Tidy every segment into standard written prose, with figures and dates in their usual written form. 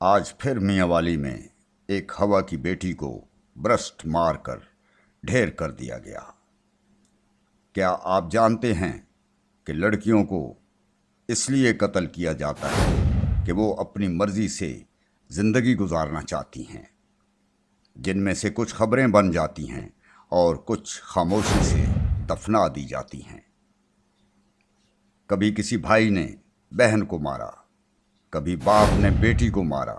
آج پھر میاں والی میں ایک ہوا کی بیٹی کو برسٹ مار کر ڈھیر کر دیا گیا۔ کیا آپ جانتے ہیں کہ لڑکیوں کو اس لیے قتل کیا جاتا ہے کہ وہ اپنی مرضی سے زندگی گزارنا چاہتی ہیں، جن میں سے کچھ خبریں بن جاتی ہیں اور کچھ خاموشی سے دفنا دی جاتی ہیں۔ کبھی کسی بھائی نے بہن کو مارا، کبھی باپ نے بیٹی کو مارا،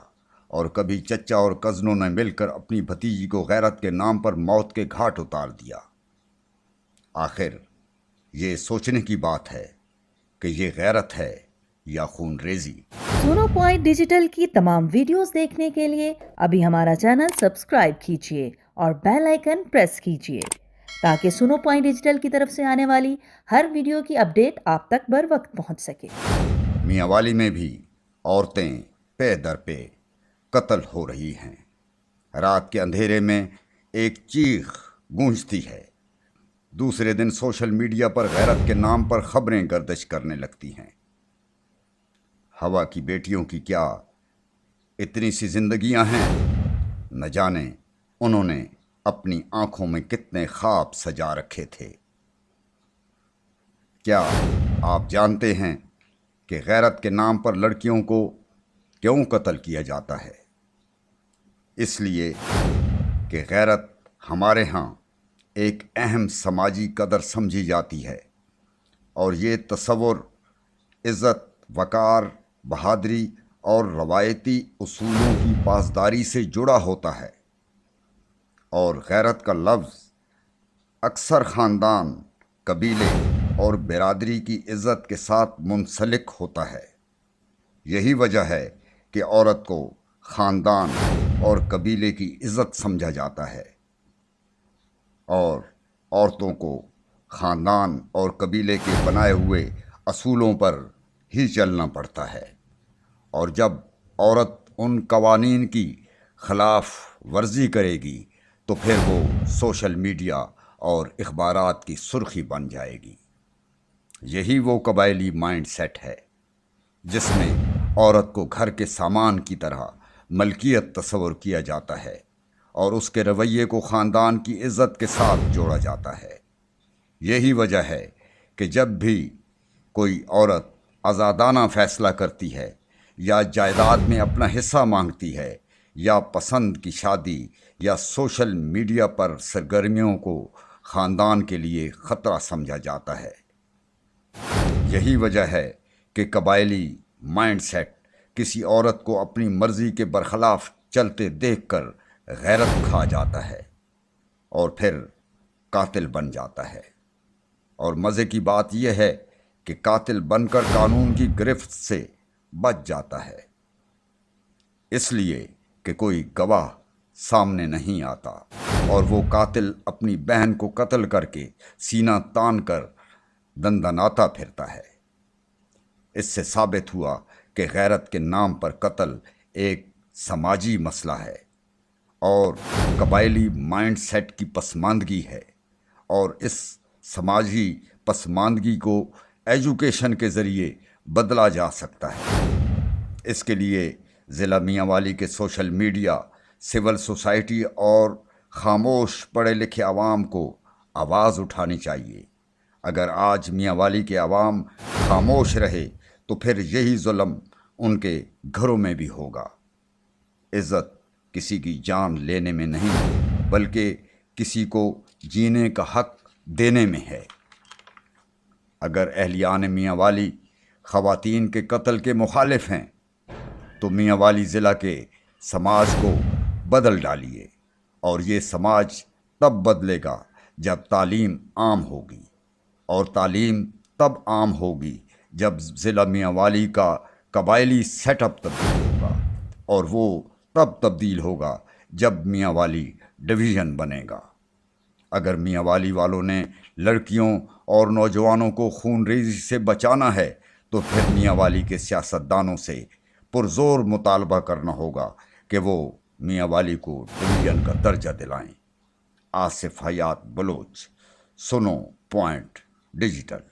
اور کبھی چچا اور کزنوں نے مل کر اپنی بھتیجی کو غیرت کے نام پر موت کے گھاٹ اتار دیا۔ آخر یہ سوچنے کی بات ہے کہ یہ غیرت ہے یا خون ریزی۔ سونو پوائنٹ ڈیجیٹل کی تمام ویڈیوز دیکھنے کے لیے ابھی ہمارا چینل سبسکرائب کیجیے اور بیل آئیکن پریس کیجیے تاکہ سونو پوائنٹ ڈیجیٹل کی طرف سے آنے والی ہر ویڈیو کی اپڈیٹ آپ تک بر وقت پہنچ سکے۔ میاں والی میں بھی عورتیں پے در پہ قتل ہو رہی ہیں۔ رات کے اندھیرے میں ایک چیخ گونجتی ہے، دوسرے دن سوشل میڈیا پر غیرت کے نام پر خبریں گردش کرنے لگتی ہیں۔ ہوا کی بیٹیوں کی کیا اتنی سی زندگیاں ہیں؟ نہ جانے انہوں نے اپنی آنکھوں میں کتنے خواب سجا رکھے تھے۔ کیا آپ جانتے ہیں کہ غیرت کے نام پر لڑکیوں کو کیوں قتل کیا جاتا ہے؟ اس لیے کہ غیرت ہمارے ہاں ایک اہم سماجی قدر سمجھی جاتی ہے، اور یہ تصور عزت، وقار، بہادری اور روایتی اصولوں کی پاسداری سے جڑا ہوتا ہے۔ اور غیرت کا لفظ اکثر خاندان، قبیلے اور برادری کی عزت کے ساتھ منسلک ہوتا ہے۔ یہی وجہ ہے کہ عورت کو خاندان اور قبیلے کی عزت سمجھا جاتا ہے، اور عورتوں کو خاندان اور قبیلے کے بنائے ہوئے اصولوں پر ہی چلنا پڑتا ہے۔ اور جب عورت ان قوانین کی خلاف ورزی کرے گی تو پھر وہ سوشل میڈیا اور اخبارات کی سرخی بن جائے گی۔ یہی وہ قبائلی مائنڈ سیٹ ہے جس میں عورت کو گھر کے سامان کی طرح ملکیت تصور کیا جاتا ہے، اور اس کے رویے کو خاندان کی عزت کے ساتھ جوڑا جاتا ہے۔ یہی وجہ ہے کہ جب بھی کوئی عورت آزادانہ فیصلہ کرتی ہے، یا جائیداد میں اپنا حصہ مانگتی ہے، یا پسند کی شادی یا سوشل میڈیا پر سرگرمیوں کو خاندان کے لیے خطرہ سمجھا جاتا ہے۔ یہی وجہ ہے کہ قبائلی مائنڈ سیٹ کسی عورت کو اپنی مرضی کے برخلاف چلتے دیکھ کر غیرت کھا جاتا ہے اور پھر قاتل بن جاتا ہے۔ اور مزے کی بات یہ ہے کہ قاتل بن کر قانون کی گرفت سے بچ جاتا ہے، اس لیے کہ کوئی گواہ سامنے نہیں آتا، اور وہ قاتل اپنی بہن کو قتل کر کے سینہ تان کر دندناتا پھرتا ہے۔ اس سے ثابت ہوا کہ غیرت کے نام پر قتل ایک سماجی مسئلہ ہے، اور قبائلی مائنڈ سیٹ کی پسماندگی ہے، اور اس سماجی پسماندگی کو ایجوکیشن کے ذریعے بدلا جا سکتا ہے۔ اس کے لیے ضلع میاں والی کے سوشل میڈیا، سول سوسائٹی اور خاموش پڑھے لکھے عوام کو آواز اٹھانی چاہیے۔ اگر آج میاں والی کے عوام خاموش رہے تو پھر یہی ظلم ان کے گھروں میں بھی ہوگا۔ عزت کسی کی جان لینے میں نہیں، بلکہ کسی کو جینے کا حق دینے میں ہے۔ اگر اہلیان میاں والی خواتین کے قتل کے مخالف ہیں تو میاں والی ضلع کے سماج کو بدل ڈالیے، اور یہ سماج تب بدلے گا جب تعلیم عام ہوگی، اور تعلیم تب عام ہوگی جب ضلع میاں والی کا قبائلی سیٹ اپ تبدیل ہوگا، اور وہ تب تبدیل ہوگا جب میاں والی ڈویژن بنے گا۔ اگر میاں والی والوں نے لڑکیوں اور نوجوانوں کو خون ریزی سے بچانا ہے تو پھر میاں والی کے سیاستدانوں سے پرزور مطالبہ کرنا ہوگا کہ وہ میاں والی کو ڈویژن کا درجہ دلائیں۔ آصف حیات بلوچ، سونو پوائنٹ ڈیجیٹل۔